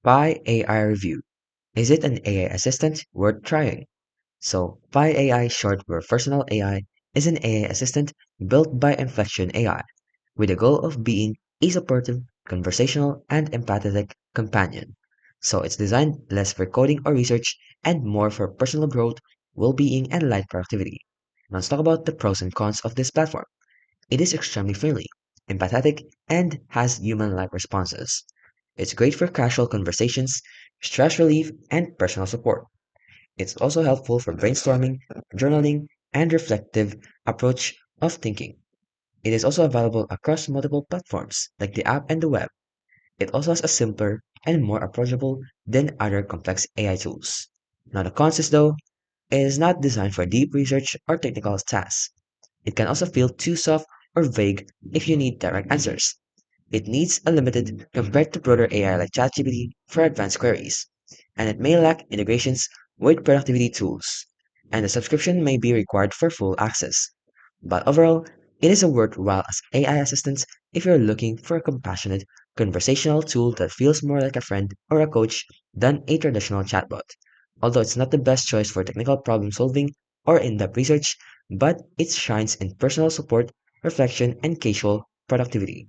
Pi.ai review. Is it an AI assistant worth trying? So, pi.ai, short for Personal AI, is an AI assistant built by Inflection AI with the goal of being a supportive, conversational, and empathetic companion. So, it's designed less for coding or research and more for personal growth, well-being, and light productivity. Now, let's talk about the pros and cons of this platform. It is extremely friendly, empathetic, and has human-like responses. It's great for casual conversations, stress relief, and personal support. It's also helpful for brainstorming, journaling, and reflective approach of thinking. It is also available across multiple platforms like the app and the web. It also has a simpler and more approachable than other complex AI tools. Now the cons is though, it is not designed for deep research or technical tasks. It can also feel too soft or vague if you need direct answers. It needs a limited compared to broader AI like ChatGPT for advanced queries, and it may lack integrations with productivity tools, and the subscription may be required for full access. But overall, it is a worthwhile as AI assistant if you're looking for a compassionate, conversational tool that feels more like a friend or a coach than a traditional chatbot. Although it's not the best choice for technical problem solving or in-depth research, but it shines in personal support, reflection, and casual productivity.